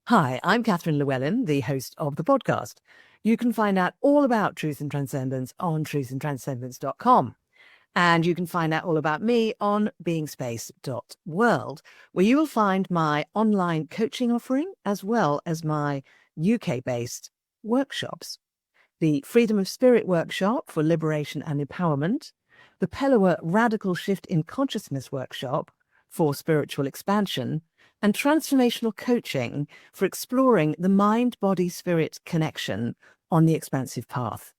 Hi, I'm Catherine Llewellyn, the host of the podcast. You can find out all about Truth and Transcendence on truthandtranscendence.com. And you can find out all about me on beingspace.world, where you will find my online coaching offering as well as my UK-based workshops. The Freedom of Spirit workshop for liberation and empowerment, the Pellower Radical Shift in Consciousness workshop for spiritual expansion, and transformational coaching for exploring the mind-body-spirit connection on the expansive path.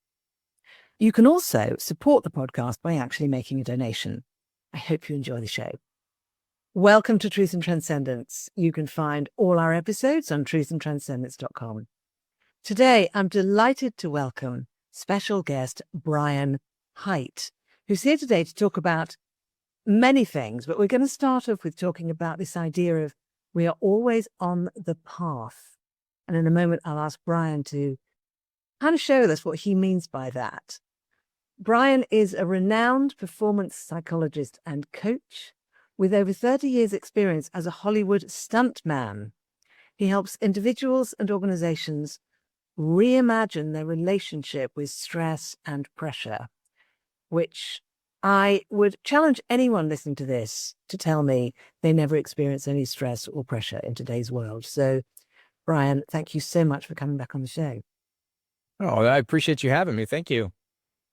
You can also support the podcast by actually making a donation. I hope you enjoy the show. Welcome to Truth and Transcendence. You can find all our episodes on truthandtranscendence.com. Today, I'm delighted to welcome special guest Brian Hite, who's here today to talk about many things, but we're going to start off with talking about this idea of we are always on the path. And in a moment, I'll ask Brian to kind of show us what he means by that. Brian is a renowned performance psychologist and coach with over 30 years' experience as a Hollywood stuntman. He helps individuals and organizations reimagine their relationship with stress and pressure, which I would challenge anyone listening to this to tell me they never experience any stress or pressure in today's world. So, Brian, thank you so much for coming back on the show. Oh, I appreciate you having me. Thank you.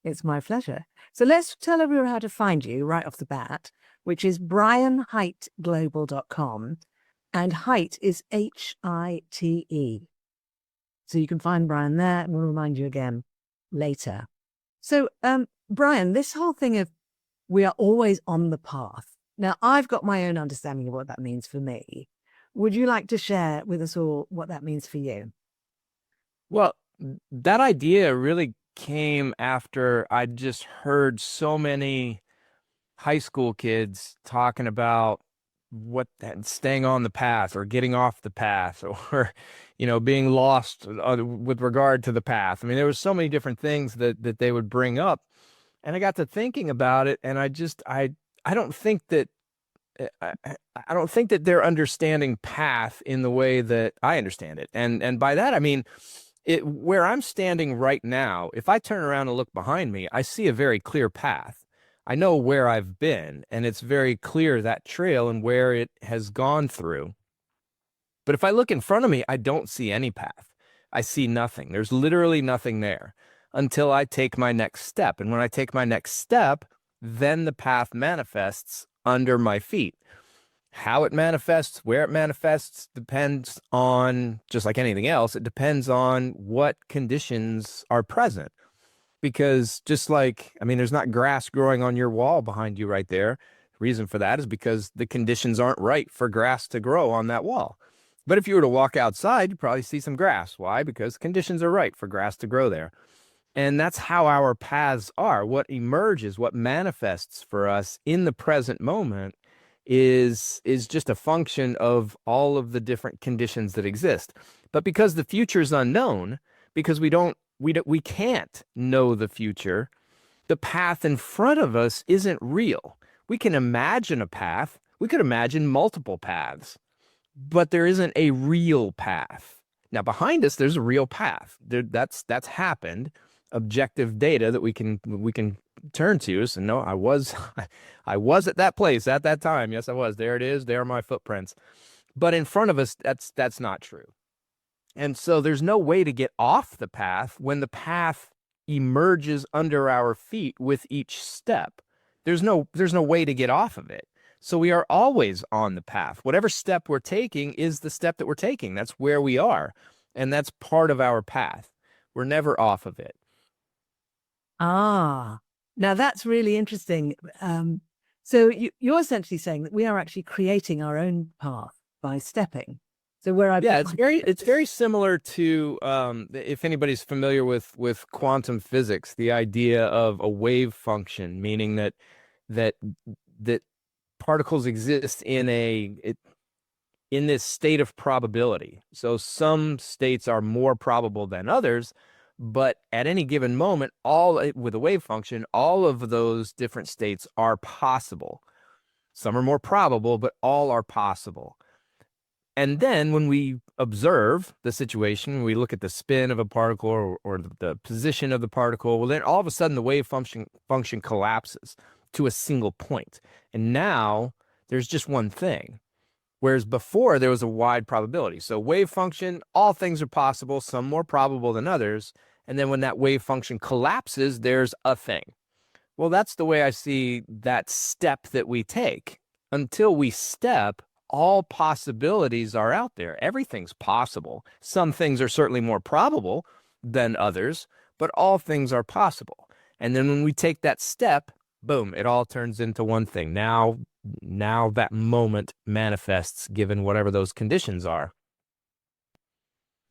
It's my pleasure. So let's tell everyone how to find you right off the bat, which is brianhiteglobal.com, and Hite is Hite. So you can find Brian there, and we'll remind you again later. So, Brian, this whole thing of we are always on the path. Now, I've got my own understanding of what that means for me. Would you like to share with us all what that means for you? Well, that idea really came after I just heard so many high school kids talking about staying on the path or getting off the path or, being lost with regard to the path. I mean, there was so many different things that they would bring up. And I got to thinking about it, and I don't think that I don't think that they're understanding path in the way that I understand it. And by that I mean where I'm standing right now, if I turn around and look behind me, I see a very clear path. I know where I've been, and it's very clear that trail and where it has gone through. But if I look in front of me, I don't see any path. I see nothing. There's literally nothing there until I take my next step. And when I take my next step, then the path manifests under my feet. How it manifests, where it manifests, depends on, just like anything else, it depends on what conditions are present. Because just like, I mean, there's not grass growing on your wall behind you right there. The reason for that is because the conditions aren't right for grass to grow on that wall. But if you were to walk outside, you'd probably see some grass. Why? Because conditions are right for grass to grow there. And that's how our paths are. What emerges, what manifests for us in the present moment is just a function of all of the different conditions that exist. But because the future is unknown, because we can't know the future, the path in front of us isn't real. We can imagine a path. We could imagine multiple paths, but there isn't a real path. Now, behind us, there's a real path. That's happened. Objective data that we can turn to. So no, I was at that place at that time. Yes, I was. There it is. There are my footprints. But in front of us, that's not true. And so there's no way to get off the path when the path emerges under our feet with each step. There's no way to get off of it. So we are always on the path. Whatever step we're taking is the step that we're taking. That's where we are. And that's part of our path. We're never off of it. Ah, now that's really interesting. So you're essentially saying that we are actually creating our own path by stepping. So it's very similar to if anybody's familiar with quantum physics, the idea of a wave function, meaning that particles exist in this state of probability. So some states are more probable than others, but at any given moment, with a wave function, all of those different states are possible. Some are more probable, but all are possible. And then when we observe the situation, we look at the spin of a particle or the position of the particle, well, then all of a sudden the wave function collapses to a single point. And now there's just one thing. Whereas before there was a wide probability. So wave function, all things are possible, some more probable than others. And then when that wave function collapses, there's a thing. Well, that's the way I see that step that we take. Until we step, all possibilities are out there. Everything's possible. Some things are certainly more probable than others, but all things are possible. And then when we take that step, boom, it all turns into one thing. Now that moment manifests given whatever those conditions are.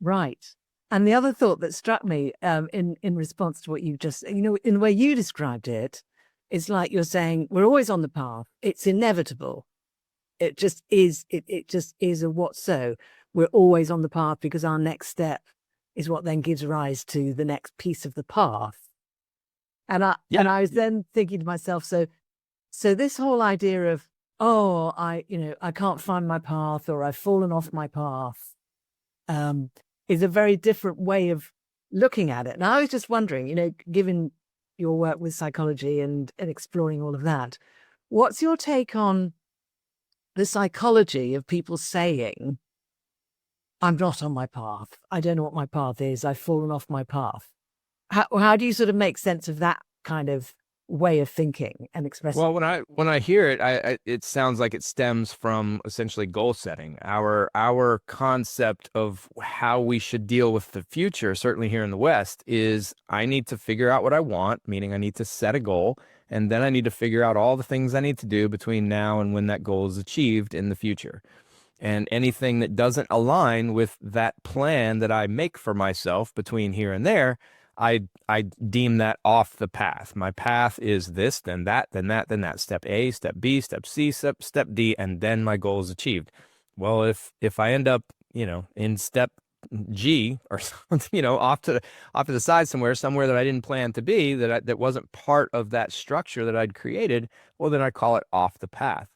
Right. And the other thought that struck me in response to what you just, in the way you described it, it's like you're saying we're always on the path. It's inevitable. It just is. It just is a what so. We're always on the path because our next step is what then gives rise to the next piece of the path. And I was then thinking to myself, so this whole idea of, oh, I can't find my path, or I've fallen off my path, is a very different way of looking at it. And I was just wondering, given your work with psychology and exploring all of that, what's your take on the psychology of people saying, I'm not on my path. I don't know what my path is. I've fallen off my path. How do you sort of make sense of that kind of way of thinking and expressing? Well, when I hear it, it sounds like it stems from essentially goal setting. Our concept of how we should deal with the future, certainly here in the West, is I need to figure out what I want, meaning I need to set a goal, and then I need to figure out all the things I need to do between now and when that goal is achieved in the future. And anything that doesn't align with that plan that I make for myself between here and there, I deem that off the path. My path is this, then that, then that, then that. Step A, step B, step C, step D, and then my goal is achieved. Well, if I end up, in step G or something, off to the side somewhere that I didn't plan to be, that wasn't part of that structure that I'd created, well, then I call it off the path.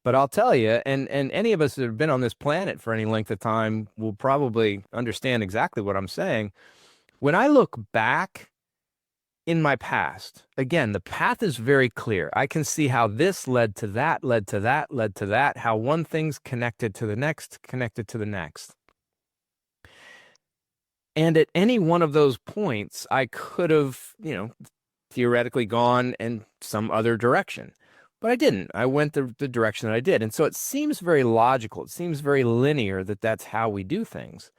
But I'll tell you, and any of us that have been on this planet for any length of time will probably understand exactly what I'm saying. When I look back in my past, again, the path is very clear. I can see how this led to that, led to that, led to that, how one thing's connected to the next, connected to the next. And at any one of those points, I could have, theoretically gone in some other direction. But I didn't. I went the direction that I did. And so it seems very logical. It seems very linear that that's how we do things.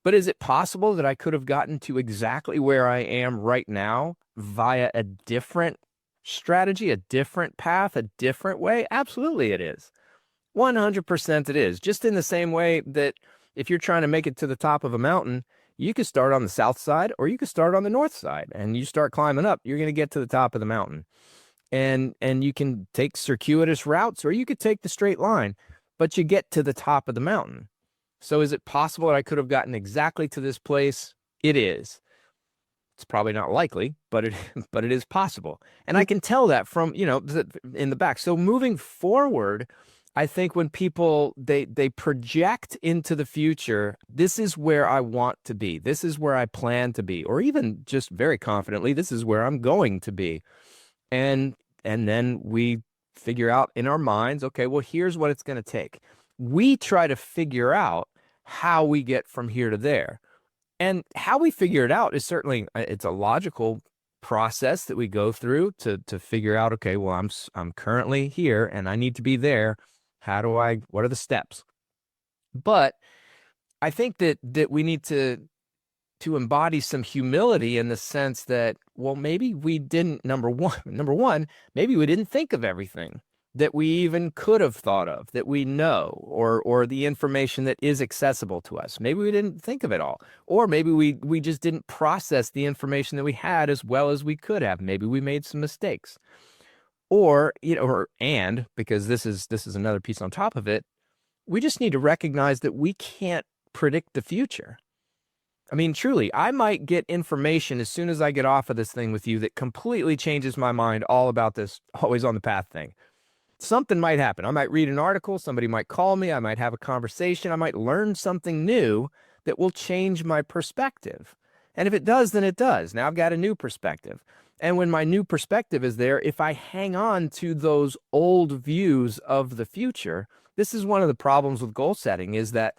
But is it possible that I could have gotten to exactly where I am right now via a different strategy, a different path, a different way? Absolutely it is. 100% it is. Just in the same way that if you're trying to make it to the top of a mountain, you could start on the south side or you could start on the north side. And you start climbing up, you're going to get to the top of the mountain. And you can take circuitous routes or you could take the straight line, but you get to the top of the mountain. So is it possible that I could have gotten exactly to this place? It is. It's probably not likely, but it is possible. And I can tell that from, in the back. So moving forward, I think when people, they project into the future, this is where I want to be. This is where I plan to be, or even just very confidently, this is where I'm going to be. And then we figure out in our minds, okay, well, here's what it's going to take. We try to figure out how we get from here to there. And how we figure it out is certainly, it's a logical process that we go through to figure out, okay, well, I'm currently here and I need to be there. What are the steps? But I think that we need to embody some humility in the sense that, well, maybe we didn't, number one, maybe we didn't think of everything that we even could have thought of, that we know, or the information that is accessible to us. Maybe we didn't think of it all, or maybe we just didn't process the information that we had as well as we could have. Maybe we made some mistakes, and because this is another piece on top of it, we just need to recognize that we can't predict the future. I mean, truly, I might get information as soon as I get off of this thing with you that completely changes my mind all about this always on the path thing. something might happen. I might read an article, somebody might call me, I might have a conversation, I might learn something new that will change my perspective. And if it does, then it does. Now I've got a new perspective. And when my new perspective is there, if I hang on to those old views of the future, this is one of the problems with goal setting, is that,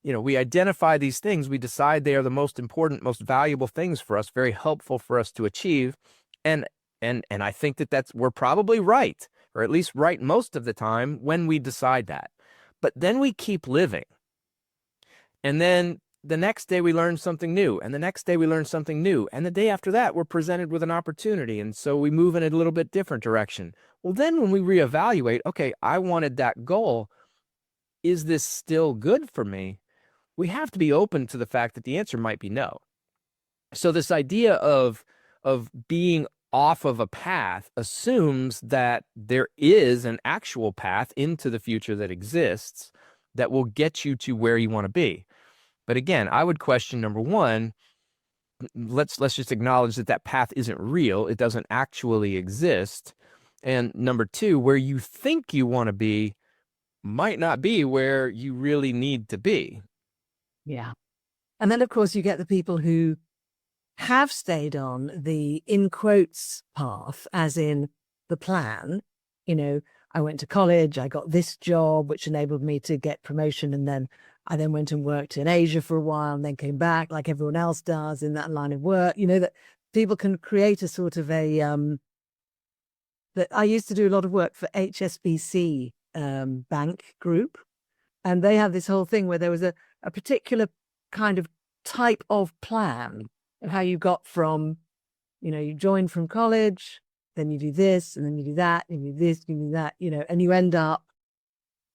we identify these things, we decide they are the most important, most valuable things for us, very helpful for us to achieve. And I think that we're probably right, or at least right most of the time when we decide that. But then we keep living. And then the next day we learn something new, and the next day we learn something new, and the day after that we're presented with an opportunity, and so we move in a little bit different direction. Well, then when we reevaluate, okay, I wanted that goal, is this still good for me? We have to be open to the fact that the answer might be no. So this idea of being off of a path assumes that there is an actual path into the future that exists that will get you to where you want to be. But again, I would question, number one, let's just acknowledge that path isn't real. It doesn't actually exist. And number two, where you think you want to be might not be where you really need to be. Yeah. And then, of course, you get the people who have stayed on the, in quotes, path, as in the plan. I went to college, I got this job, which enabled me to get promotion. And then I went and worked in Asia for a while and then came back like everyone else does in that line of work. That people can create a sort of that I used to do a lot of work for HSBC bank group. And they have this whole thing where there was a particular kind of type of plan of how you got from, you joined from college, then you do this, and then you do that, and you do this, you do that, and you end up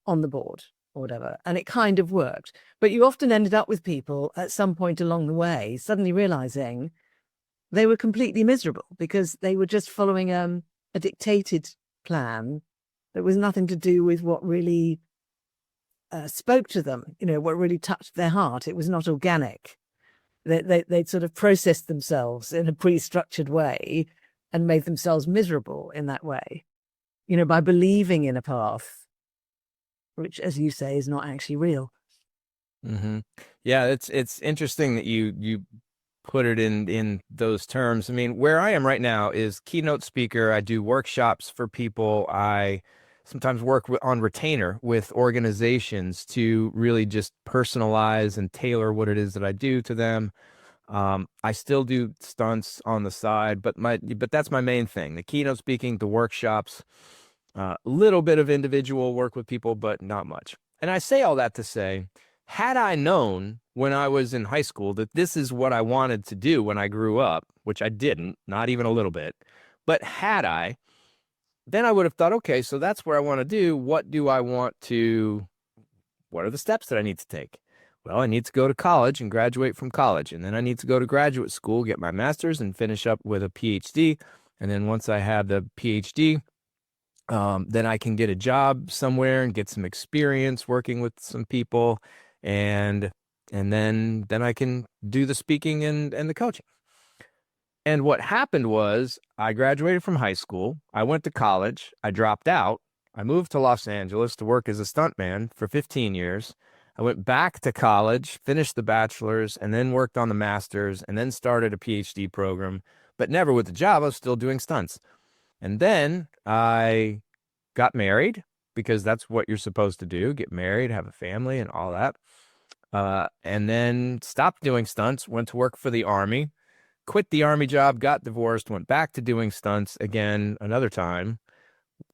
on the board or whatever. And it kind of worked. But you often ended up with people at some point along the way suddenly realizing they were completely miserable because they were just following a dictated plan that was nothing to do with what really spoke to them, what really touched their heart. It was not organic. They'd sort of processed themselves in a pre-structured way and made themselves miserable in that way, by believing in a path, which, as you say, is not actually real. Mm-hmm. Yeah, it's interesting that you put it in those terms. I mean, where I am right now is keynote speaker. I do workshops for people. I sometimes work on retainer with organizations to really just personalize and tailor what it is that I do to them. I still do stunts on the side, but that's my main thing. The keynote speaking, the workshops, a little bit of individual work with people, but not much. And I say all that to say, had I known when I was in high school that this is what I wanted to do when I grew up, which I didn't, not even a little bit, but had I, then I would have thought, okay, so that's where I want to do. What are the steps that I need to take? Well, I need to go to college and graduate from college. And then I need to go to graduate school, get my master's and finish up with a PhD. And then once I have the PhD, then I can get a job somewhere and get some experience working with some people. And then I can do the speaking and the coaching. And what happened was I graduated from high school. I went to college. I dropped out. I moved to Los Angeles to work as a stuntman for 15 years. I went back to college, finished the bachelor's, and then worked on the master's, and then started a PhD program, but never with a job. I was still doing stunts. And then I got married, because that's what you're supposed to do, get married, have a family, and all that. And then stopped doing stunts, went to work for the Army, quit the Army job, got divorced, went back to doing stunts again another time,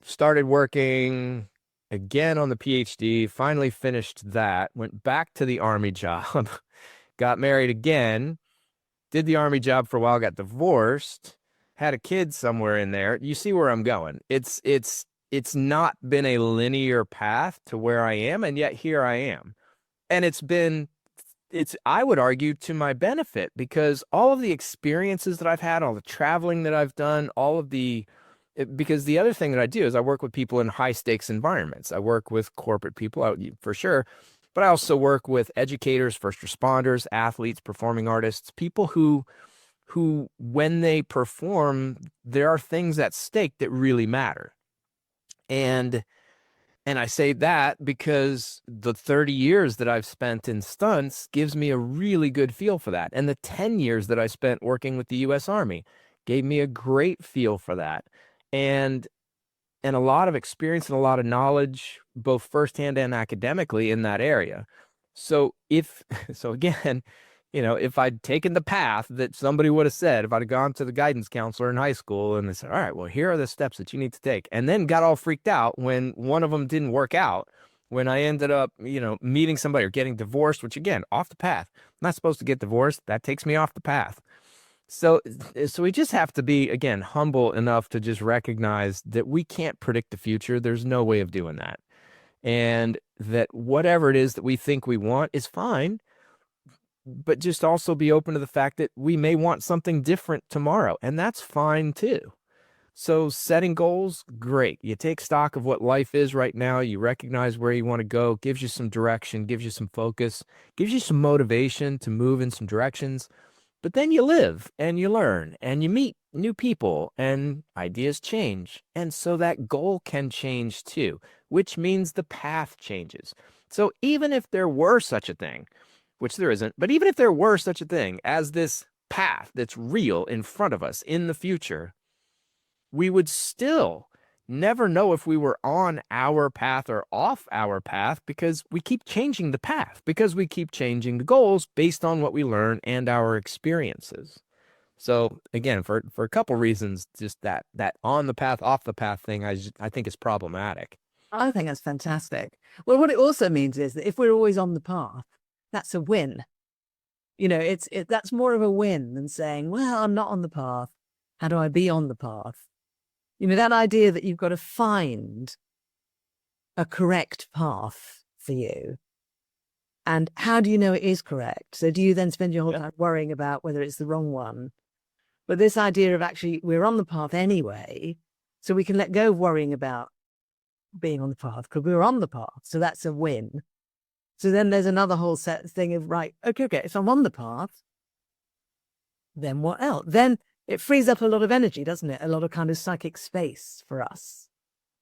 started working again on the PhD, finally finished that, went back to the Army job, got married again, did the Army job for a while, got divorced, had a kid somewhere in there. You see where I'm going. It's not been a linear path to where I am, and yet here I am. And I would argue, to my benefit, because all of the experiences that I've had, all the traveling that I've done, because the other thing that I do is I work with people in high stakes environments. I work with corporate people, for sure, but I also work with educators, first responders, athletes, performing artists, people who when they perform, there are things at stake that really matter. And And I say that because the 30 years that I've spent in stunts gives me a really good feel for that. And the 10 years that I spent working with the US Army gave me a great feel for that. And a lot of experience and a lot of knowledge, both firsthand and academically in that area. So so again, if I'd taken the path that somebody would have said, if I'd have gone to the guidance counselor in high school and they said, all right, well, here are the steps that you need to take, and then got all freaked out when one of them didn't work out, when I ended up, meeting somebody or getting divorced, which again, off the path. I'm not supposed to get divorced. That takes me off the path. So we just have to be, again, humble enough to just recognize that we can't predict the future. There's no way of doing that. And that whatever it is that we think we want is fine, but just also be open to the fact that we may want something different tomorrow, and that's fine too. So setting goals, great. You take stock of what life is right now. You recognize where you want to go, gives you some direction, gives you some focus, gives you some motivation to move in some directions. But then you live and you learn and you meet new people and ideas change. And so that goal can change too, which means the path changes. So even if there were such a thing, which there isn't, but even if there were such a thing as this path that's real in front of us in the future, we would still never know if we were on our path or off our path, because we keep changing the path, because we keep changing the goals based on what we learn and our experiences. So again, for a couple reasons, just that on the path, off the path thing, I think is problematic. I think that's fantastic. Well, what it also means is that if we're always on the path, that's a win. That's more of a win than saying, well, I'm not on the path. How do I be on the path? That idea that you've got to find a correct path for you. And how do you know it is correct? So do you then spend your whole time worrying about whether it's the wrong one? But this idea of actually we're on the path anyway, so we can let go of worrying about being on the path because we're on the path. So that's a win. So then there's another whole set thing of, right, okay, if I'm on the path, then what else? Then it frees up a lot of energy, doesn't it? A lot of kind of psychic space for us.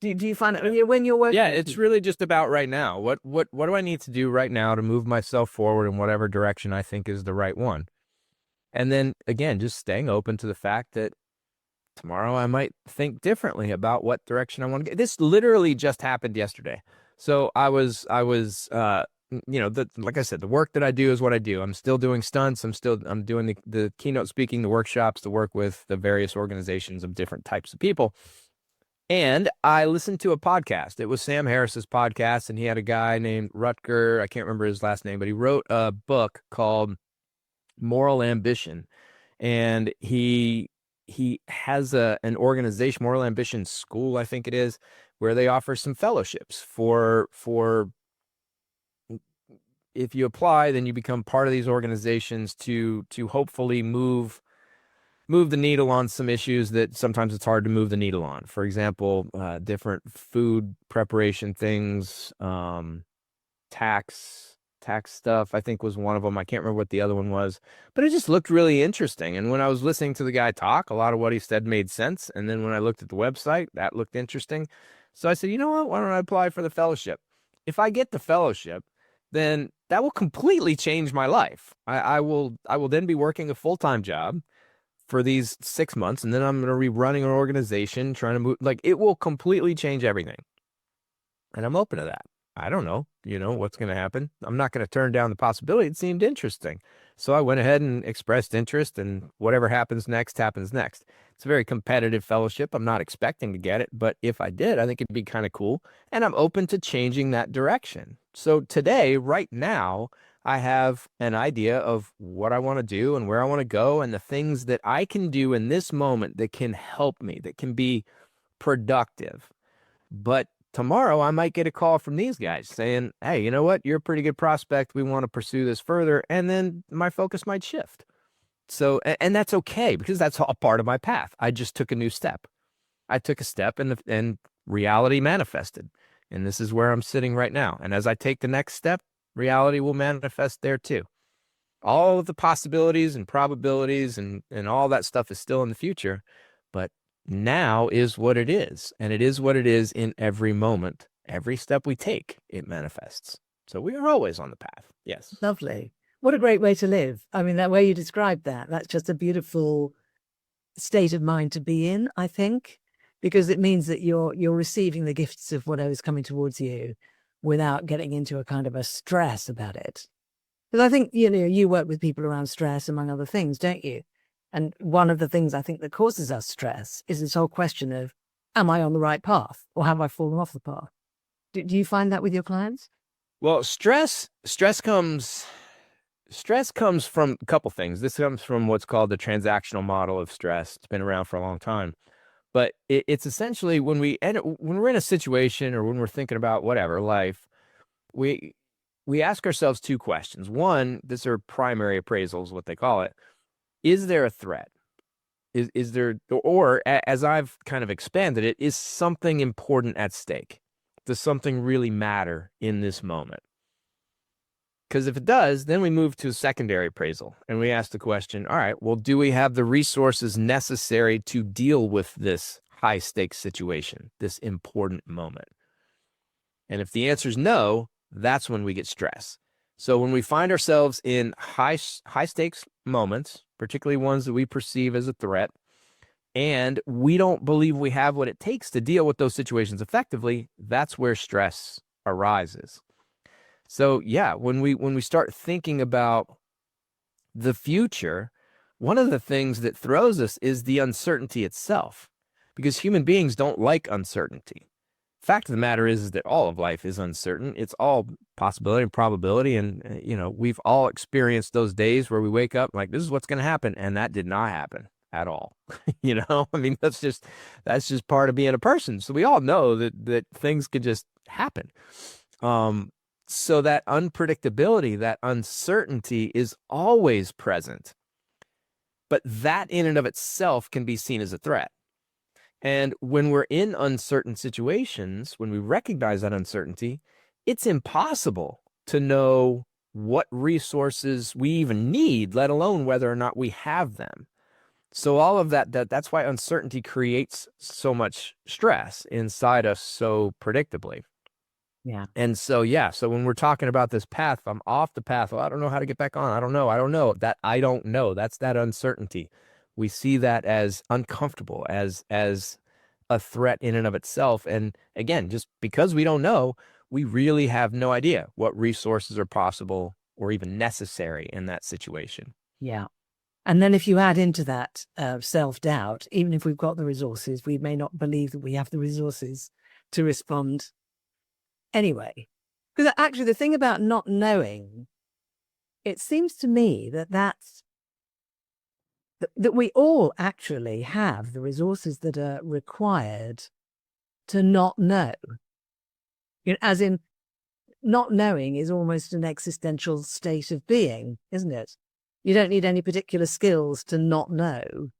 Do you find it when you're working? Yeah, it's really just about right now. What do I need to do right now to move myself forward in whatever direction I think is the right one? And then again, just staying open to the fact that tomorrow I might think differently about what direction I want to get. This literally just happened yesterday. So I was like I said, the work that I do is what I do. I'm still doing stunts. I'm doing the keynote speaking, the workshops, to work with the various organizations of different types of people. And I listened to a podcast. It was Sam Harris's podcast, and he had a guy named Rutger. I can't remember his last name, but he wrote a book called Moral Ambition. And he has an organization, Moral Ambition School, I think it is, where they offer some fellowships for if you apply, then you become part of these organizations to hopefully move the needle on some issues that sometimes it's hard to move the needle on. For example, different food preparation things, tax stuff, I think was one of them. I can't remember what the other one was, but it just looked really interesting. And when I was listening to the guy talk, a lot of what he said made sense. And then when I looked at the website, that looked interesting. So I said, you know what, why don't I apply for the fellowship? If I get the fellowship, then that will completely change my life. I will then be working a full-time job for these 6 months, and then I'm going to be running an organization, trying to move. Like, it will completely change everything. And I'm open to that. I don't know, what's going to happen. I'm not going to turn down the possibility. It seemed interesting. So I went ahead and expressed interest, and whatever happens next, happens next. It's a very competitive fellowship. I'm not expecting to get it, but if I did, I think it'd be kind of cool. And I'm open to changing that direction. So today, right now, I have an idea of what I want to do and where I want to go, and the things that I can do in this moment that can help me, that can be productive. But tomorrow I might get a call from these guys saying, hey, you know what? You're a pretty good prospect. We want to pursue this further. And then my focus might shift. So, and that's okay, because that's all part of my path. I just took a new step. I took a step, and reality manifested. And this is where I'm sitting right now. And as I take the next step, reality will manifest there too. All of the possibilities and probabilities and all that stuff is still in the future. But now is what it is. And it is what it is in every moment. every step we take, it manifests. So we are always on the path. Yes. Lovely. What a great way to live. I mean, that way you described that, that's just a beautiful state of mind to be in, I think, because it means that you're receiving the gifts of whatever's coming towards you without getting into a kind of a stress about it. Because I think, you work with people around stress, among other things, don't you? And one of the things I think that causes us stress is this whole question of, am I on the right path or have I fallen off the path? Do you find that with your clients? Well, stress comes from a couple things. This comes from what's called the transactional model of stress. It's been around for a long time. But it's essentially when we're in a situation or when we're thinking about whatever life, we ask ourselves two questions. One, these are primary appraisals, what they call it. Is there a threat? Is there, or as I've kind of expanded it, is something important at stake? Does something really matter in this moment? Because if it does, then we move to a secondary appraisal and we ask the question, all right, well, do we have the resources necessary to deal with this high stakes situation, this important moment? And if the answer is no, that's when we get stressed. So when we find ourselves in high stakes moments, particularly ones that we perceive as a threat, and we don't believe we have what it takes to deal with those situations effectively, that's where stress arises. So yeah, when we start thinking about the future, one of the things that throws us is the uncertainty itself, because human beings don't like uncertainty. Fact of the matter is that all of life is uncertain. It's all possibility and probability. And, we've all experienced those days where we wake up like, this is what's going to happen. And that did not happen at all. I mean, that's just part of being a person. So we all know that things could just happen. So that unpredictability, that uncertainty is always present. But that in and of itself can be seen as a threat. And when we're in uncertain situations, when we recognize that uncertainty, it's impossible to know what resources we even need, let alone whether or not we have them. So all of that's why uncertainty creates so much stress inside us so predictably. Yeah. And so, so when we're talking about this path, I'm off the path. Well, I don't know how to get back on. I don't know. That I don't know. That's that uncertainty. We see that as uncomfortable, as a threat in and of itself. And again, just because we don't know, we really have no idea what resources are possible or even necessary in that situation. Yeah. And then if you add into that self-doubt, even if we've got the resources, we may not believe that we have the resources to respond anyway. Because actually the thing about not knowing, it seems to me that we all actually have the resources that are required to not know. As in, not knowing is almost an existential state of being, isn't it? You don't need any particular skills to not know.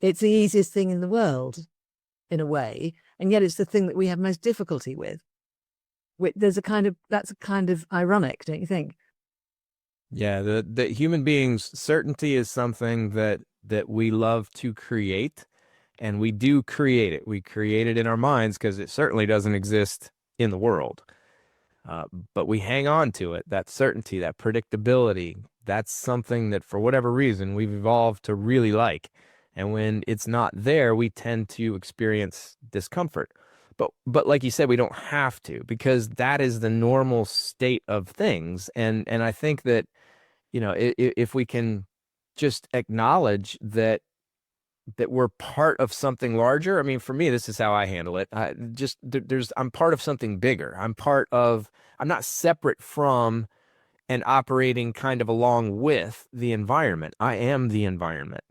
It's the easiest thing in the world, in a way, and yet it's the thing that we have most difficulty with. That's a kind of ironic, don't you think? Yeah, the human beings, certainty is something that we love to create, and we do create it. We create it in our minds because it certainly doesn't exist in the world. But we hang on to it, that certainty, that predictability. That's something that for whatever reason we've evolved to really like. And when it's not there, we tend to experience discomfort. But like you said, we don't have to, because that is the normal state of things. And I think that, if we can just acknowledge that we're part of something larger. I mean, for me, this is how I handle it. I'm part of something bigger. I'm not separate from and operating kind of along with the environment. I am the environment.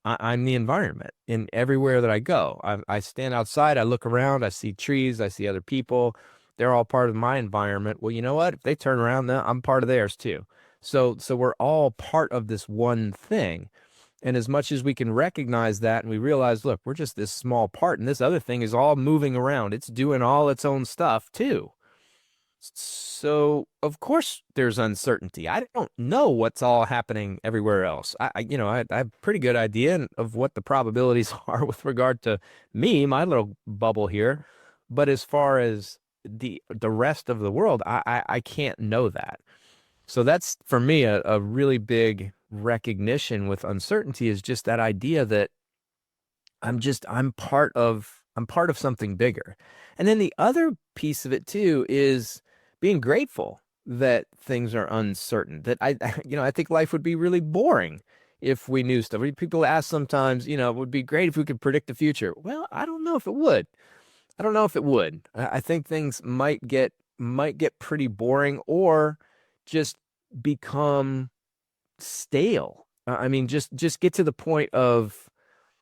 I'm the environment in everywhere that I go. I stand outside, I look around, I see trees, I see other people. They're all part of my environment. Well, you know what? If they turn around, then I'm part of theirs too. So we're all part of this one thing. And as much as we can recognize that and we realize, look, we're just this small part and this other thing is all moving around. It's doing all its own stuff too. So of course there's uncertainty. I don't know what's all happening everywhere else. I have a pretty good idea of what the probabilities are with regard to me, my little bubble here. But as far as the rest of the world, I can't know that. So that's for me a really big recognition with uncertainty, is just that idea that I'm part of something bigger. And then the other piece of it too is being grateful that things are uncertain. That I think life would be really boring if we knew stuff. People ask sometimes, it would be great if we could predict the future. Well, I don't know if it would. I don't know if it would. I think things might get pretty boring, or just become stale. I mean, just get to the point of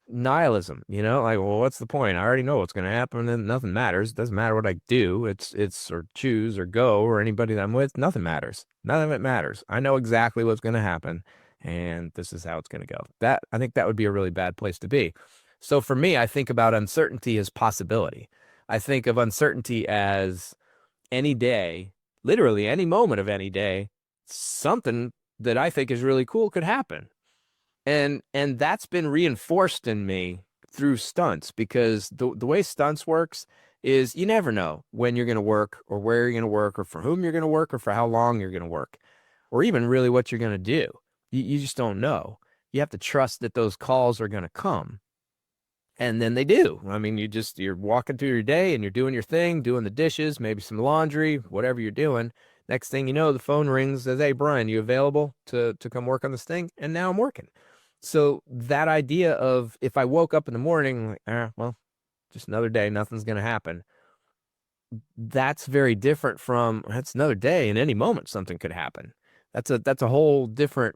nihilism, like, well, what's the point? I already know what's going to happen, and nothing matters. It doesn't matter what I do. It's or choose or go or anybody that I'm with. Nothing matters. None of it matters. I know exactly what's going to happen, and this is how it's going to go. I think that would be a really bad place to be. So for me, I think about uncertainty as possibility. I think of uncertainty as any day, literally any moment of any day, something that I think is really cool could happen. And that's been reinforced in me through stunts, because the way stunts works is you never know when you're going to work, or where you're going to work, or for whom you're going to work, or for how long you're going to work, or even really what you're going to do. You just don't know. You have to trust that those calls are going to come. And then they do. I mean, you're walking through your day and you're doing your thing, doing the dishes, maybe some laundry, whatever you're doing. Next thing you know, the phone rings, says, "Hey, Brian, you available to come work on this thing?" And now I'm working. So that idea of, if I woke up in the morning, like, well, just another day, nothing's going to happen. That's very different from, it's another day, and any moment something could happen. That's a whole different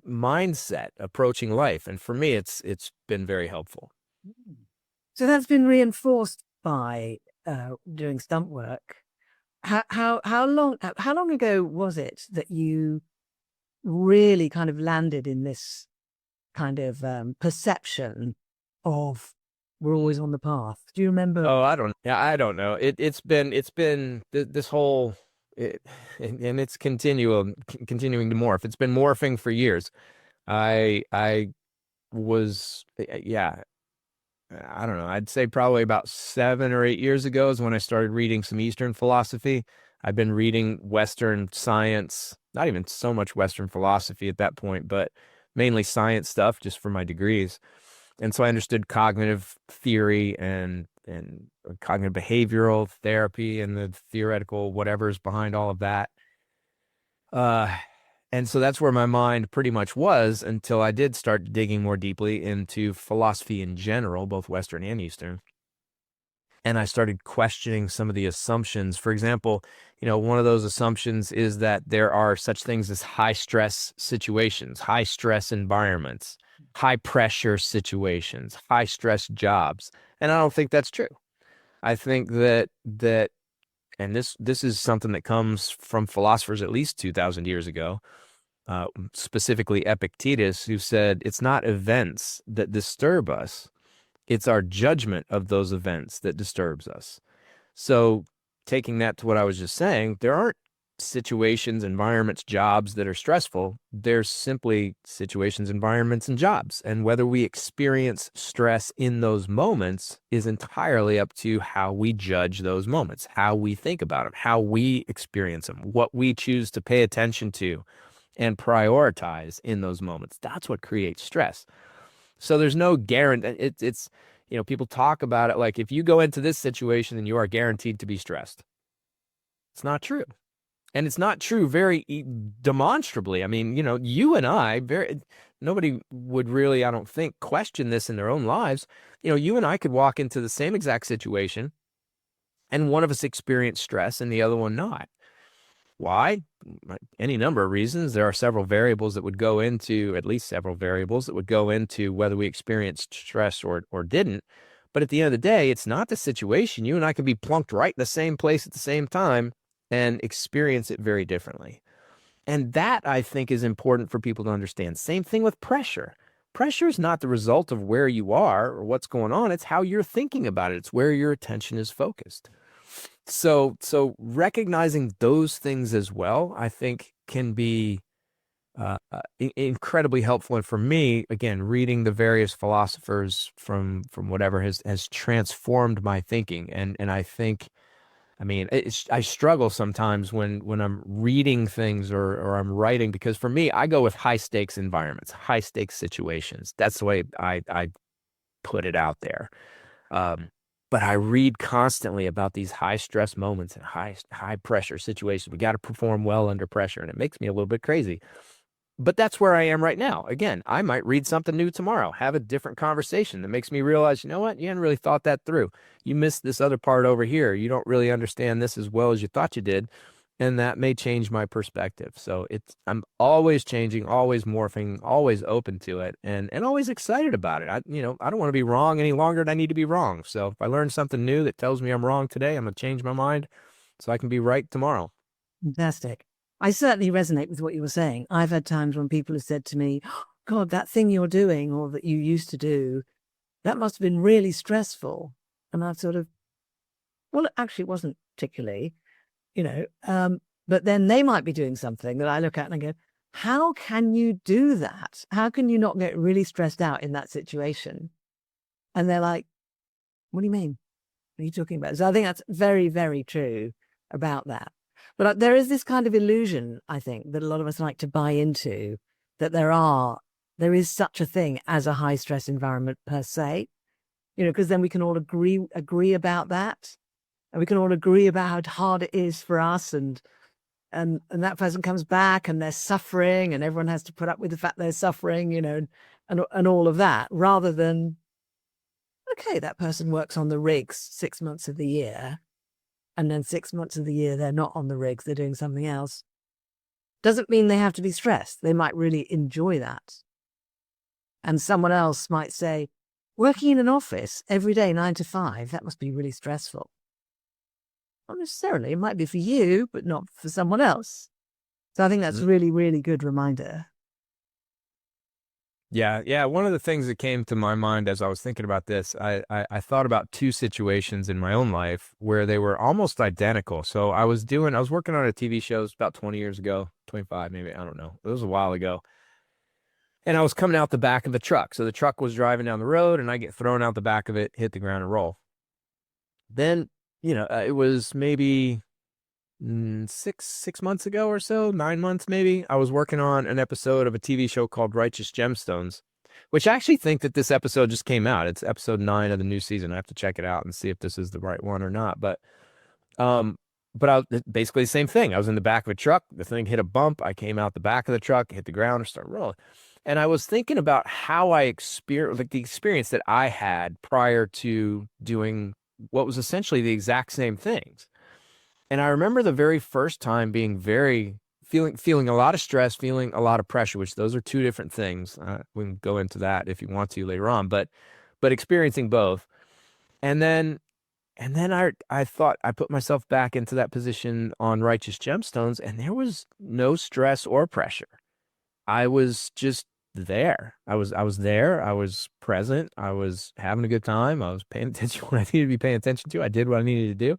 mindset approaching life. And for me, it's been very helpful. So that's been reinforced by doing stunt work. How long ago was it that you really kind of landed in this kind of perception of we're always on the path? Do you remember? Oh, I don't know. It's been this whole, and it's continuing to morph. It's been morphing for years. I was, yeah, I don't know. I'd say probably about 7 or 8 years ago is when I started reading some Eastern philosophy. I've been reading Western science, not even so much Western philosophy at that point, but mainly science stuff just for my degrees. And so I understood cognitive theory and cognitive behavioral therapy and the theoretical whatever's behind all of that. Uh, and so that's where my mind pretty much was, until I did start digging more deeply into philosophy in general, both Western and Eastern. And I started questioning some of the assumptions. For example, one of those assumptions is that there are such things as high stress situations, high stress environments, high pressure situations, high stress jobs. And I don't think that's true. I think that and this is something that comes from philosophers at least 2,000 years ago, specifically Epictetus, who said it's not events that disturb us, it's our judgment of those events that disturbs us. So taking that to what I was just saying, there aren't situations, environments, jobs that are stressful. There's simply situations, environments, and jobs. And whether we experience stress in those moments is entirely up to how we judge those moments, how we think about them, how we experience them, what we choose to pay attention to and prioritize in those moments. That's what creates stress. So there's no guarantee. It's people talk about it like, if you go into this situation, then you are guaranteed to be stressed. It's not true. And it's not true very demonstrably. I mean, you and I, nobody would really, I don't think, question this in their own lives. You and I could walk into the same exact situation, and one of us experience stress and the other one not. Why? Any number of reasons. There are several variables that would go into, at least several variables that would go into whether we experienced stress or didn't. But at the end of the day, it's not the situation. You and I could be plunked right in the same place at the same time and experience it very differently. And that, I think, is important for people to understand. Same thing with pressure. Pressure is not the result of where you are or what's going on. It's how you're thinking about it. It's where your attention is focused. So recognizing those things as well, I think, can be incredibly helpful. And for me, again, reading the various philosophers from whatever has transformed my thinking. And I think, I mean, I struggle sometimes when I'm reading things or I'm writing, because for me, I go with high stakes environments, high stakes situations. That's the way I put it out there. Um, but I read constantly about these high stress moments and high pressure situations. We got to perform well under pressure, and it makes me a little bit crazy. But that's where I am right now. Again, I might read something new tomorrow, have a different conversation that makes me realize, you know what? You hadn't really thought that through. You missed this other part over here. You don't really understand this as well as you thought you did. And that may change my perspective. So I'm always changing, always morphing, always open to it, and always excited about it. I don't want to be wrong any longer than I need to be wrong. So if I learn something new that tells me I'm wrong today, I'm going to change my mind so I can be right tomorrow. Fantastic. I certainly resonate with what you were saying. I've had times when people have said to me, oh, God, that thing you're doing or that you used to do, that must have been really stressful. And I've sort of, well, actually, it wasn't particularly, but then they might be doing something that I look at and I go, how can you do that? How can you not get really stressed out in that situation? And they're like, what do you mean? What are you talking about? So I think that's very, very true about that. But there is this kind of illusion, I think, that a lot of us like to buy into, that there is such a thing as a high stress environment per se, because then we can all agree about that. And we can all agree about how hard it is for us, and that person comes back and they're suffering and everyone has to put up with the fact they're suffering, and all of that, rather than, okay, that person works on the rigs 6 months of the year. And then 6 months of the year, they're not on the rigs, they're doing something else. Doesn't mean they have to be stressed. They might really enjoy that. And someone else might say, working in an office every day, 9 to 5, that must be really stressful. Not necessarily. It might be for you, but not for someone else. So I think that's a really, really good reminder. Yeah. One of the things that came to my mind as I was thinking about this, I thought about two situations in my own life where they were almost identical. So I was working on a TV show. It was about 20 years ago, 25 maybe, I don't know. It was a while ago. And I was coming out the back of the truck. So the truck was driving down the road and I get thrown out the back of it, hit the ground and roll. Then, it was maybe 6 months ago or so, 9 months maybe, I was working on an episode of a TV show called Righteous Gemstones, which I actually think that this episode just came out. It's episode 9 of the new season. I have to check it out and see if this is the right one or not. But basically the same thing. I was in the back of a truck. The thing hit a bump. I came out the back of the truck, hit the ground, and started rolling. And I was thinking about how I experienced, like the experience that I had prior to doing what was essentially the exact same things. And I remember the very first time being feeling a lot of stress, feeling a lot of pressure, which those are two different things. We can go into that if you want to later on, but experiencing both. And then I thought I put myself back into that position on Righteous Gemstones, and there was no stress or pressure. I was just there. I was there. I was present. I was having a good time. I was paying attention to what I needed to be paying attention to. I did what I needed to do.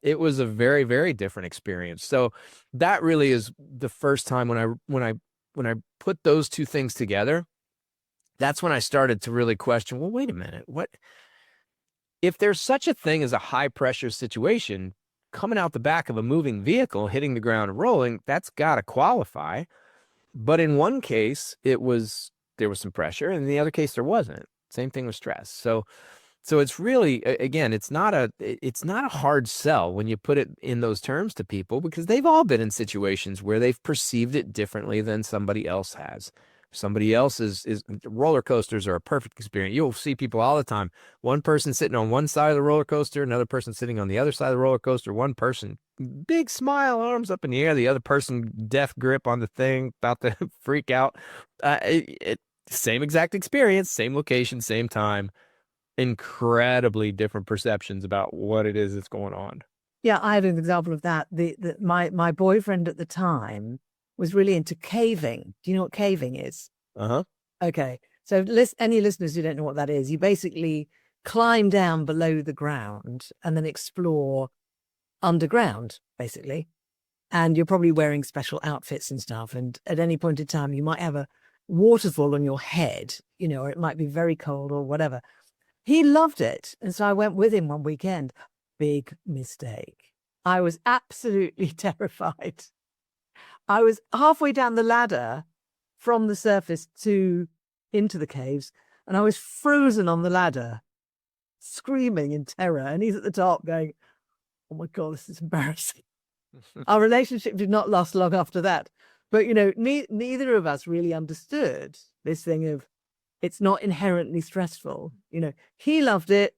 It was a very, very different experience. So that really is the first time when I put those two things together, that's when I started to really question, well, wait a minute, what if there's such a thing as a high pressure situation coming out the back of a moving vehicle, hitting the ground and rolling, that's got to qualify. But in one case, there was some pressure, and in the other case, there wasn't. Same thing with stress. So it's really, again, it's not a hard sell when you put it in those terms to people, because they've all been in situations where they've perceived it differently than somebody else has. Somebody else is roller coasters are a perfect experience. You'll see people all the time. One person sitting on one side of the roller coaster, another person sitting on the other side of the roller coaster. One person, big smile, arms up in the air. The other person, death grip on the thing, about to freak out. Same exact experience, same location, same time. Incredibly different perceptions about what it is that's going on. Yeah, I had an example of that. My boyfriend at the time was really into caving. Do you know what caving is? Uh-huh. Okay. So any listeners who don't know what that is, you basically climb down below the ground and then explore underground, basically. and you're probably wearing special outfits and stuff. And at any point in time, you might have a waterfall on your head, or it might be very cold or whatever. He loved it. And so I went with him one weekend. Big mistake. I was absolutely terrified. I was halfway down the ladder from the surface into the caves, and I was frozen on the ladder, screaming in terror. And he's at the top going, oh my God, this is embarrassing. Our relationship did not last long after that. But, neither of us really understood this thing of it's not inherently stressful. He loved it.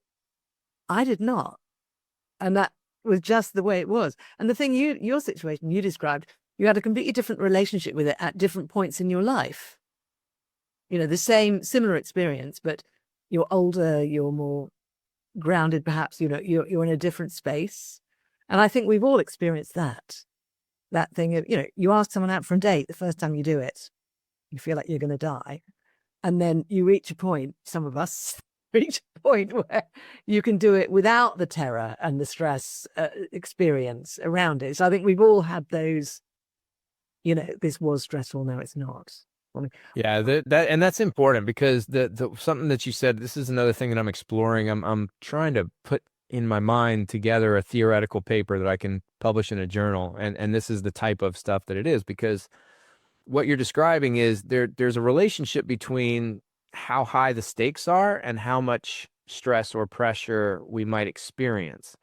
I did not. And that was just the way it was. And the thing your situation you described, you had a completely different relationship with it at different points in your life. The similar experience, but you're older, you're more grounded, perhaps, you're in a different space. And I think we've all experienced that thing of, you ask someone out for a date, the first time you do it, you feel like you're going to die. And then you reach a point, some of us reach a point where you can do it without the terror and the stress experience around it. So I think we've all had those, this was stressful, now it's not. Yeah, and that's important, because the something that you said, this is another thing that I'm exploring. I'm trying to put in my mind together a theoretical paper that I can publish in a journal, and this is the type of stuff that it is, because what you're describing is there's a relationship between how high the stakes are and how much stress or pressure we might experience.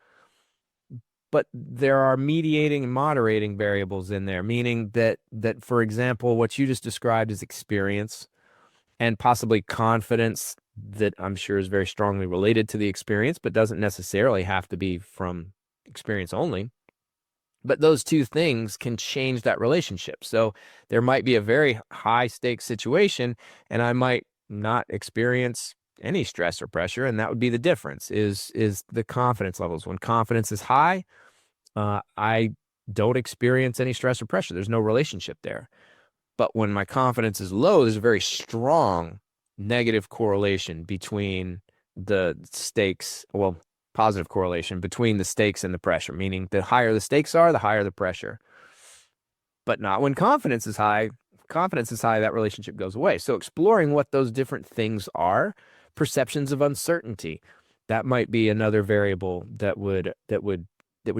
But there are mediating and moderating variables in there, meaning that for example, what you just described is experience and possibly confidence, that I'm sure is very strongly related to the experience, but doesn't necessarily have to be from experience only. But those two things can change that relationship. So there might be a very high stakes situation, and I might not experience any stress or pressure, and that would be the difference, is the confidence levels. When confidence is high, I don't experience any stress or pressure. There's no relationship there. But when my confidence is low, there's a very strong negative correlation between the stakes, well, positive correlation between the stakes and the pressure, meaning the higher the stakes are, the higher the pressure. But not when confidence is high. Confidence is high, that relationship goes away. So exploring what those different things are, perceptions of uncertainty, that might be another variable that would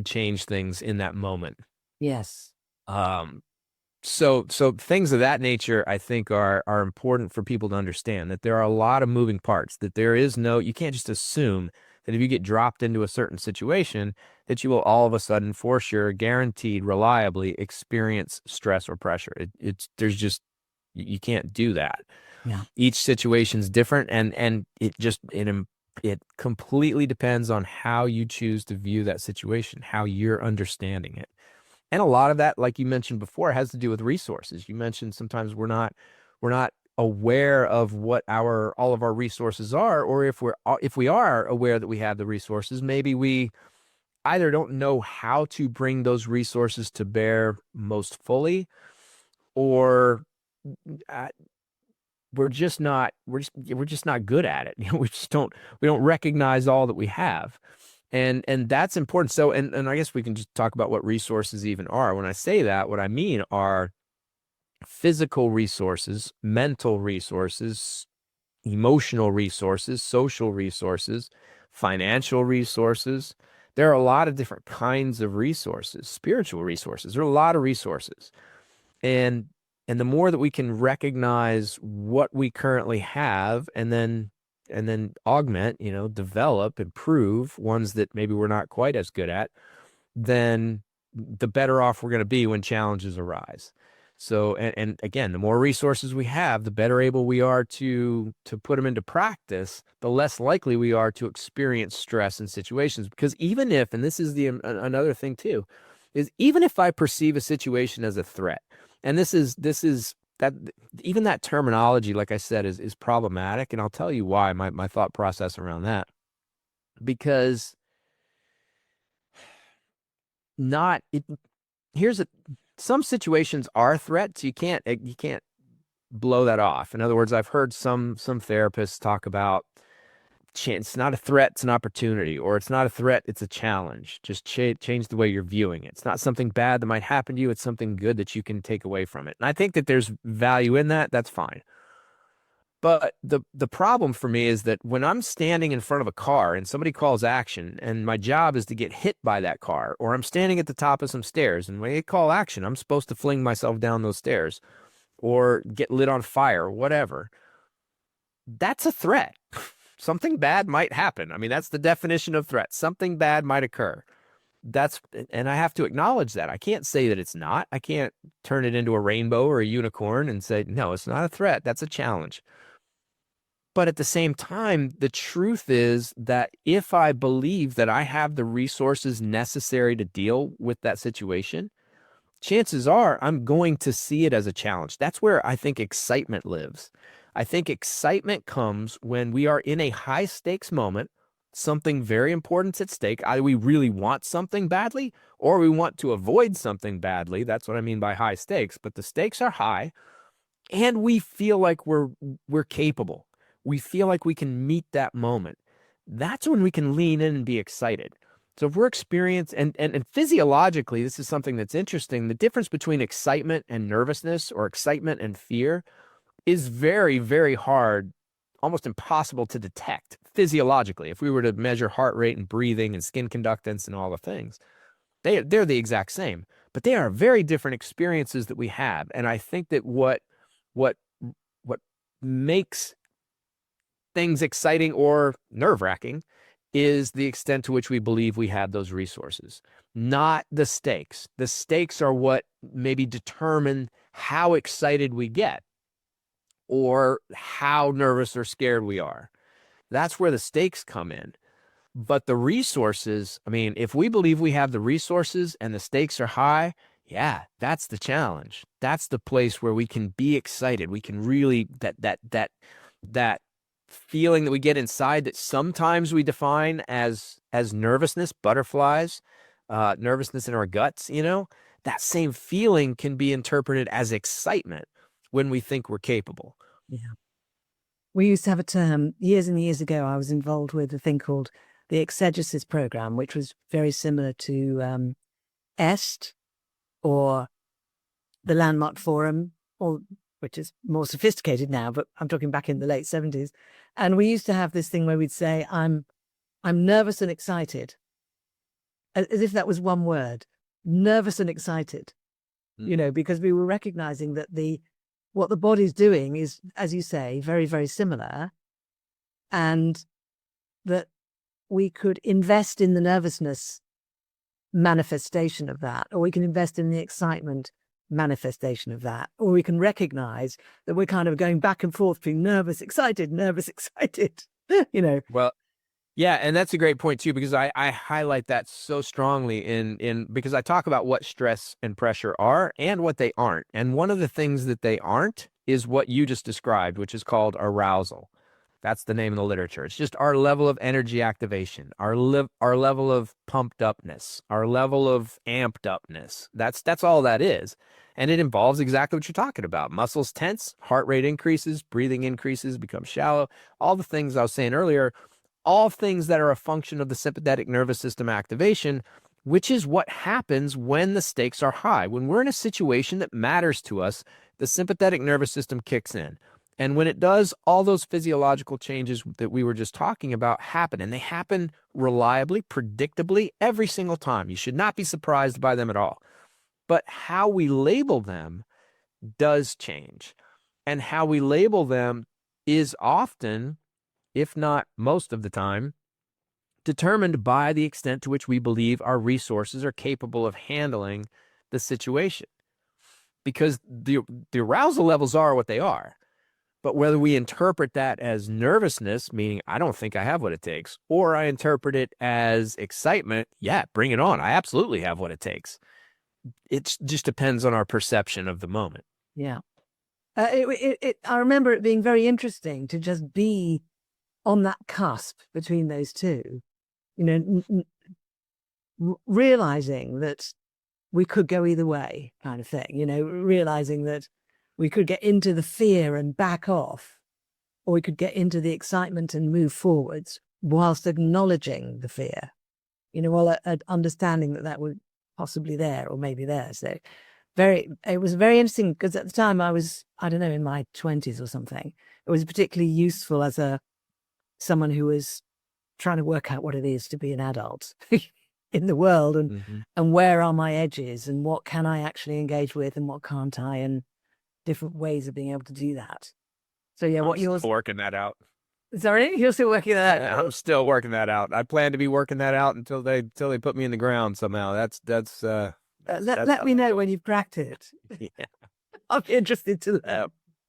change things in that moment. Yes. So things of that nature, I think, are important for people to understand, that there are a lot of moving parts, that you can't just assume that if you get dropped into a certain situation that you will all of a sudden, for sure, guaranteed, reliably experience stress or pressure. You can't do that. Yeah. Each situation's different, and it completely depends on how you choose to view that situation, how you're understanding it. And a lot of that, like you mentioned before, has to do with resources. You mentioned sometimes we're not aware of what all of our resources are, or if we are aware that we have the resources, maybe we either don't know how to bring those resources to bear most fully, or we're just not good at it. We don't recognize all that we have. And that's important. So, and I guess we can just talk about what resources even are. When I say that, what I mean are physical resources, mental resources, emotional resources, social resources, financial resources. There are a lot of different kinds of resources, spiritual resources. There are a lot of resources. And the more that we can recognize what we currently have, and then augment, develop, improve ones that maybe we're not quite as good at, then the better off we're going to be when challenges arise. So, and again, the more resources we have, the better able we are to put them into practice, the less likely we are to experience stress in situations. Because even if, and this is another thing too, is even if I perceive a situation as a threat, and this is that, even that terminology, like I said, is problematic. And I'll tell you why, my thought process around that. Because some situations are threats. You can't blow that off. In other words, I've heard some therapists talk about it's not a threat, it's an opportunity, or it's not a threat, it's a challenge. Just change the way you're viewing it. It's not something bad that might happen to you. It's something good that you can take away from it. And I think that there's value in that. That's fine. But the problem for me is that when I'm standing in front of a car and somebody calls action and my job is to get hit by that car, or I'm standing at the top of some stairs and when they call action, I'm supposed to fling myself down those stairs or get lit on fire or whatever. That's a threat. Something bad might happen. I mean, that's the definition of threat. Something bad might occur. And I have to acknowledge that. I can't say that it's not. I can't turn it into a rainbow or a unicorn and say, no, it's not a threat. That's a challenge. But at the same time, the truth is that if I believe that I have the resources necessary to deal with that situation, chances are I'm going to see it as a challenge. That's where I think excitement lives. I think excitement comes when we are in a high stakes moment, something very important's at stake. Either we really want something badly or we want to avoid something badly. That's what I mean by high stakes, but the stakes are high and we feel like we're capable. We feel like we can meet that moment. That's when we can lean in and be excited. So if we're experienced, and physiologically, this is something that's interesting. The difference between excitement and nervousness or excitement and fear is very, very hard, almost impossible to detect physiologically. If we were to measure heart rate and breathing and skin conductance and all the things, they're the exact same, but they are very different experiences that we have. And I think that what makes things exciting or nerve-wracking is the extent to which we believe we have those resources, not the stakes. The stakes are what maybe determine how excited we get or how nervous or scared we are. That's where the stakes come in. But the resources, I mean, if we believe we have the resources and the stakes are high, yeah, that's the challenge. That's the place where we can be excited. We can really, that feeling that we get inside that sometimes we define as nervousness, butterflies, nervousness in our guts, that same feeling can be interpreted as excitement when we think we're capable. Yeah. We used to have a term years and years ago. I was involved with a thing called the exegesis program, which was very similar to EST or the Landmark Forum, which is more sophisticated now, but I'm talking back in the late 70s. And we used to have this thing where we'd say, I'm nervous and excited, as if that was one word, nervous and excited, because we were recognizing that what the body's doing is, as you say, very, very similar, and that we could invest in the nervousness manifestation of that, or we can invest in the excitement manifestation of that, or we can recognize that we're kind of going back and forth between nervous, excited, Well, yeah, and that's a great point too, because I highlight that so strongly in because I talk about what stress and pressure are and what they aren't. And one of the things that they aren't is what you just described, which is called arousal. That's the name of the literature. It's just our level of energy activation, our level of pumped upness, our level of amped upness. That's all that is. And it involves exactly what you're talking about. Muscles tense, heart rate increases, breathing increases, become shallow. All the things I was saying earlier, all things that are a function of the sympathetic nervous system activation, which is what happens when the stakes are high. When we're in a situation that matters to us, the sympathetic nervous system kicks in. And when it does, all those physiological changes that we were just talking about happen, and they happen reliably, predictably, every single time. You should not be surprised by them at all. But how we label them does change. And how we label them is often, if not most of the time, determined by the extent to which we believe our resources are capable of handling the situation. Because the arousal levels are what they are. But whether we interpret that as nervousness, meaning I don't think I have what it takes, or I interpret it as excitement, yeah, bring it on. I absolutely have what it takes. It just depends on our perception of the moment. Yeah. I remember it being very interesting to just be on that cusp between those two, realizing that we could go either way kind of thing, realizing that we could get into the fear and back off, or we could get into the excitement and move forwards whilst acknowledging the fear, while understanding that was possibly there or maybe there. So it was very interesting because at the time I was, I don't know, in my 20s or something. It was particularly useful as someone who was trying to work out what it is to be an adult in the world, and where are my edges and what can I actually engage with and what can't I, and different ways of being able to do that. So yeah, I'm still working that out. Sorry, you're still working that out? I'm still working that out. I plan to be working that out until they put me in the ground somehow. Let me know when you've cracked it. Yeah. I'll be interested to know.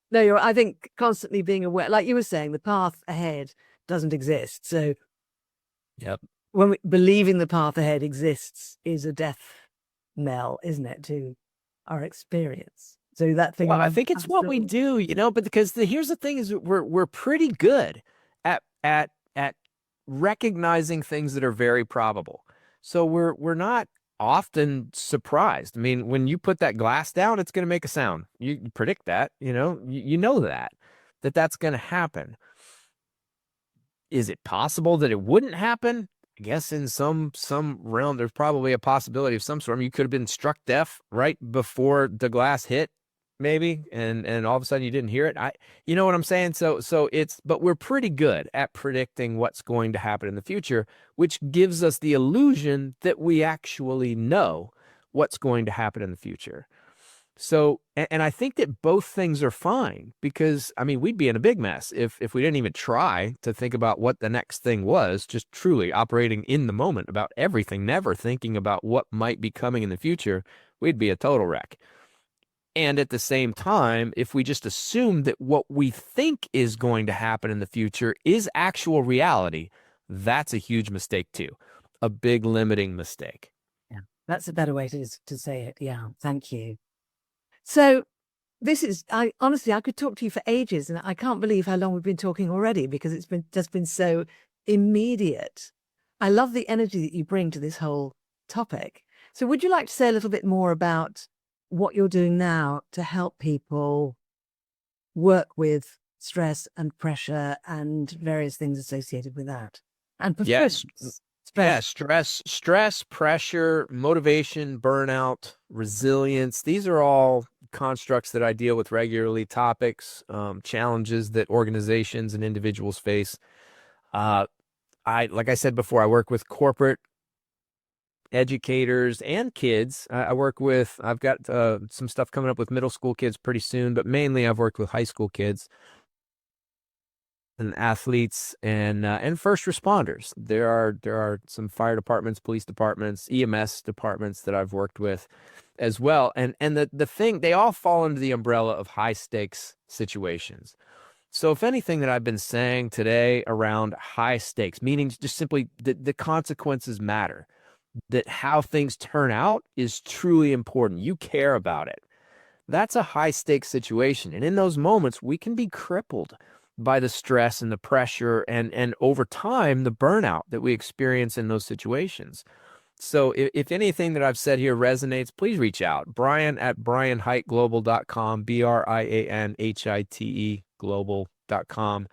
No, I think constantly being aware, like you were saying, the path ahead doesn't exist. So yep. When believing the path ahead exists is a death knell, isn't it, to our experience? So that thing. Well, I think it's what we do, but because here's the thing is we're pretty good at recognizing things that are very probable. So we're not often surprised. I mean, when you put that glass down, it's going to make a sound. You predict that, you know that's going to happen. Is it possible that it wouldn't happen? I guess in some realm, there's probably a possibility of some sort. I mean, you could have been struck deaf right before the glass hit, maybe, and all of a sudden you didn't hear it. You know what I'm saying? But we're pretty good at predicting what's going to happen in the future, which gives us the illusion that we actually know what's going to happen in the future. So, and I think that both things are fine, because, I mean, we'd be in a big mess if we didn't even try to think about what the next thing was, just truly operating in the moment about everything, never thinking about what might be coming in the future. We'd be a total wreck. And at the same time, if we just assume that what we think is going to happen in the future is actual reality, that's a huge mistake too. A big limiting mistake. Yeah, that's a better way to say it. Yeah, thank you. So honestly, I could talk to you for ages, and I can't believe how long we've been talking already, because it's just been so immediate. I love the energy that you bring to this whole topic. So would you like to say a little bit more about what you're doing now to help people work with stress and pressure and various things associated with that? And yes. Stress, pressure, motivation, burnout, resilience. These are all constructs that I deal with regularly, topics, challenges that organizations and individuals face. Like I said before, I work with corporate educators and kids. I've got some stuff coming up with middle school kids pretty soon, but mainly I've worked with high school kids and athletes and first responders. There are some fire departments, police departments, EMS departments that I've worked with as well. And the thing, they all fall under the umbrella of high stakes situations. So if anything that I've been saying today around high stakes, meaning just simply the consequences matter, that how things turn out is truly important. You care about it. That's a high stakes situation. And in those moments, we can be crippled by the stress and the pressure and over time, the burnout that we experience in those situations. So if anything that I've said here resonates, please reach out. Brian at brianhiteglobal.com, BrianHite global.com.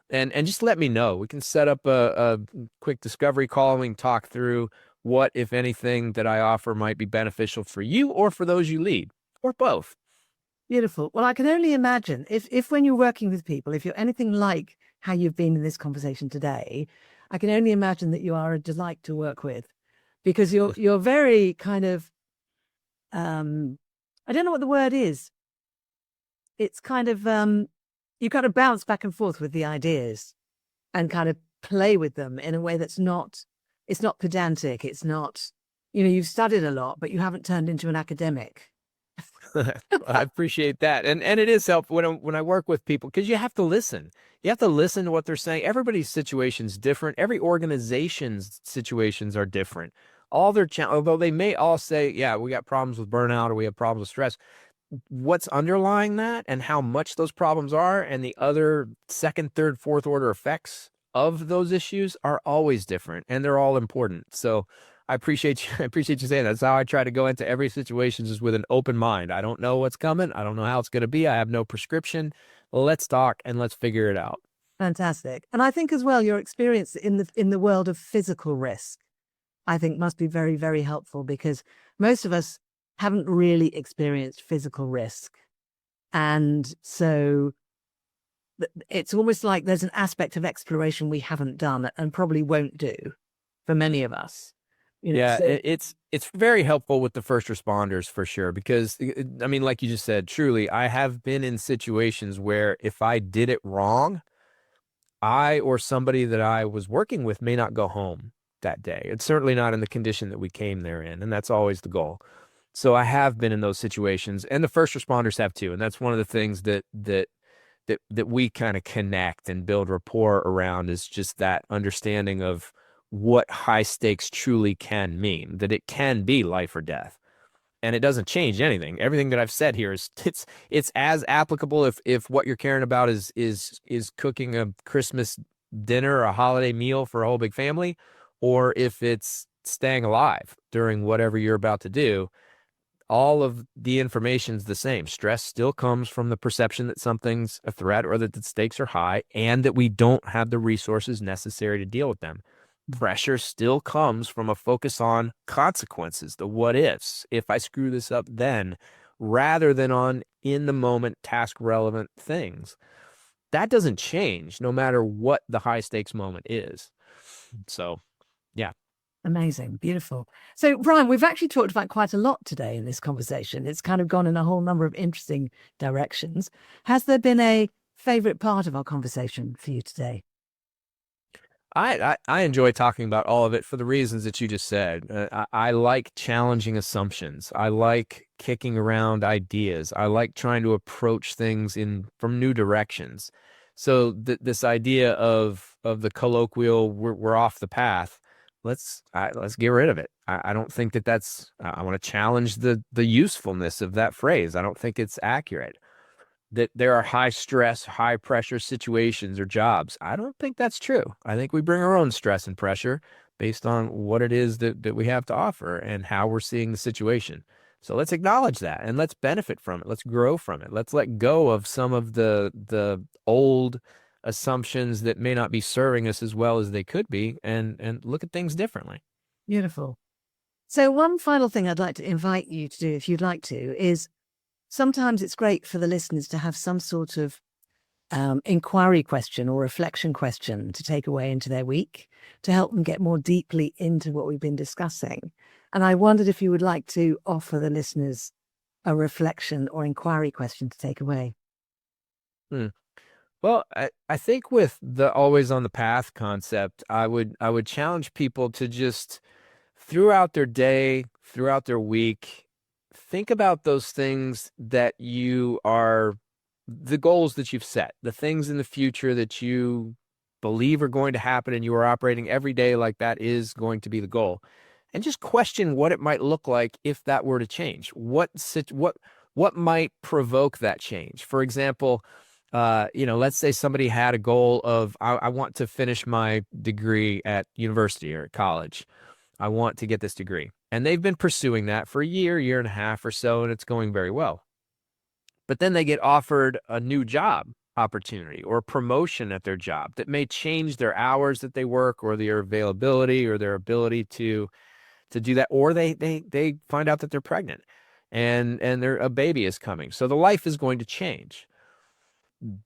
And just let me know. We can set up a quick discovery call and we can talk through what, if anything, that I offer might be beneficial for you or for those you lead, or both. Beautiful. Well, I can only imagine if when you're working with people, if you're anything like how you've been in this conversation today, I can only imagine that you are a delight to work with, because you're very kind of, I don't know what the word is. It's kind of, you kind of bounce back and forth with the ideas and kind of play with them in a way it's not pedantic. It's not, you've studied a lot, but you haven't turned into an academic. I appreciate that. And it is helpful when I work with people, because you have to listen. You have to listen to what they're saying. Everybody's situation is different. Every organization's situations are different. Although they may all say, yeah, we got problems with burnout or we have problems with stress. What's underlying that and how much those problems are and the other second, third, fourth order effects of those issues are always different, and they're all important. So I appreciate you. I appreciate you saying that. That's how I try to go into every situation, just with an open mind. I don't know what's coming. I don't know how it's going to be. I have no prescription. Let's talk and let's figure it out. Fantastic. And I think as well, your experience in the world of physical risk, I think must be very, very helpful, because most of us haven't really experienced physical risk. And so it's almost like there's an aspect of exploration we haven't done and probably won't do for many of us. Yeah, So it's very helpful with the first responders for sure, because I mean, like you just said, truly, I have been in situations where if I did it wrong, I or somebody that I was working with may not go home that day. It's certainly not in the condition that we came there in, and that's always the goal. So I have been in those situations, and the first responders have too, and that's one of the things that we kind of connect and build rapport around, is just that understanding of what high stakes truly can mean, that it can be life or death. And it doesn't change anything. Everything that I've said here is it's as applicable if what you're caring about is cooking a Christmas dinner or a holiday meal for a whole big family, or if it's staying alive during whatever you're about to do. All of the information's the same. Stress still comes from the perception that something's a threat or that the stakes are high and that we don't have the resources necessary to deal with them. Pressure still comes from a focus on consequences, the what ifs. If I screw this up, then, rather than on in the moment, task relevant things. That doesn't change no matter what the high stakes moment is. So, yeah. amazing, beautiful. So, Brian, we've actually talked about quite a lot today in this conversation. It's kind of gone in a whole number of interesting directions. Has there been a favorite part of our conversation for you today? I enjoy talking about all of it for the reasons that you just said. I like challenging assumptions. I like kicking around ideas. I like trying to approach things in from new directions. So this idea of the colloquial, we're off the path. Let's get rid of it. I don't think that's. I want to challenge the usefulness of that phrase. I don't think it's accurate that there are high stress, high pressure situations or jobs. I don't think that's true. I think we bring our own stress and pressure based on what it is that we have to offer and how we're seeing the situation. So let's acknowledge that and let's benefit from it. Let's grow from it. Let's let go of some of the old assumptions that may not be serving us as well as they could be, and look at things differently. Beautiful. So, one final thing I'd like to invite you to do, if you'd like to, is sometimes it's great for the listeners to have some sort of inquiry question or reflection question to take away into their week to help them get more deeply into what we've been discussing. And I wondered if you would like to offer the listeners a reflection or inquiry question to take away. Hmm. Well, I think with the always on the path concept, I would challenge people to just throughout their day, throughout their week, think about those things that you are, the goals that you've set, the things in the future that you believe are going to happen, and you are operating every day like that is going to be the goal. And just question what it might look like if that were to change. What might provoke that change? For example, let's say somebody had a goal of, I want to finish my degree at university or at college. I want to get this degree. And they've been pursuing that for a year and a half or so, and it's going very well. But then they get offered a new job opportunity or a promotion at their job that may change their hours that they work or their availability or their ability to do that. Or they find out that they're pregnant and a baby is coming. So the life is going to change.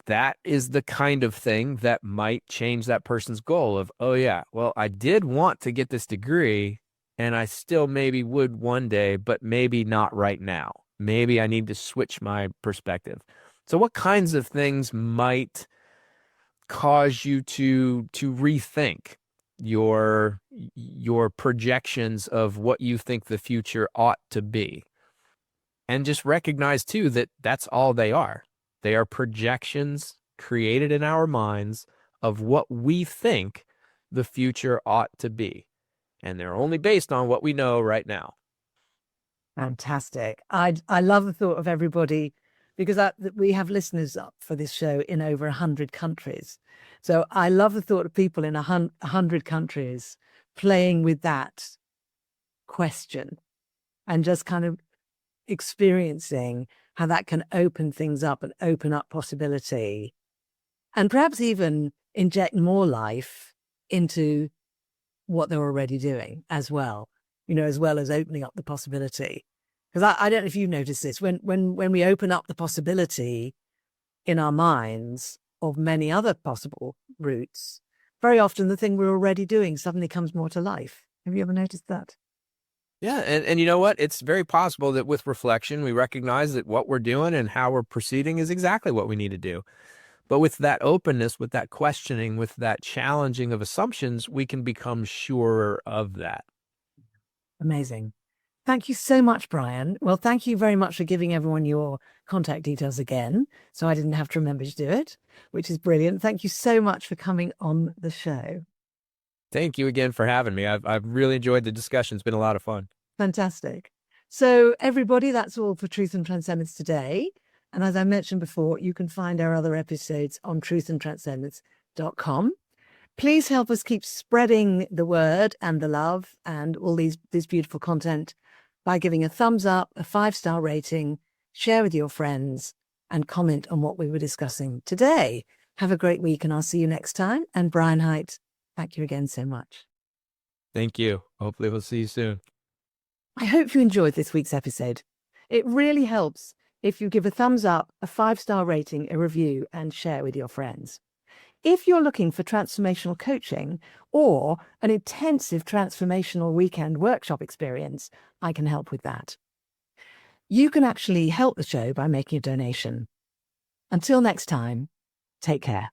That is the kind of thing that might change that person's goal of, oh yeah, well, I did want to get this degree and I still maybe would one day, but maybe not right now. Maybe I need to switch my perspective. So what kinds of things might cause you to rethink your projections of what you think the future ought to be? And just recognize too that that's all they are. They are projections created in our minds of what we think the future ought to be. And they're only based on what we know right now. Fantastic. I love the thought of everybody, because we have listeners up for this show in over 100 countries. So I love the thought of people in 100 countries playing with that question and just kind of experiencing how that can open things up and open up possibility. And perhaps even inject more life into what they're already doing as well, as well as opening up the possibility. Because I don't know if you've noticed this, when we open up the possibility in our minds of many other possible routes, very often the thing we're already doing suddenly comes more to life. Have you ever noticed that? Yeah. And you know what? It's very possible that with reflection, we recognize that what we're doing and how we're proceeding is exactly what we need to do. But with that openness, with that questioning, with that challenging of assumptions, we can become surer of that. Amazing. Thank you so much, Brian. Well, thank you very much for giving everyone your contact details again, so I didn't have to remember to do it, which is brilliant. Thank you so much for coming on the show. Thank you again for having me. I've really enjoyed the discussion. It's been a lot of fun. Fantastic. So, everybody, that's all for Truth and Transcendence today. And as I mentioned before, you can find our other episodes on truthandtranscendence.com. Please help us keep spreading the word and the love and all this beautiful content by giving a thumbs up, a 5-star rating, share with your friends, and comment on what we were discussing today. Have a great week, and I'll see you next time. And Brian Hite, thank you again so much. Thank you. Hopefully we'll see you soon. I hope you enjoyed this week's episode. It really helps if you give a thumbs up, a 5-star rating, a review, and share with your friends. If you're looking for transformational coaching or an intensive transformational weekend workshop experience, I can help with that. You can actually help the show by making a donation. Until next time, take care.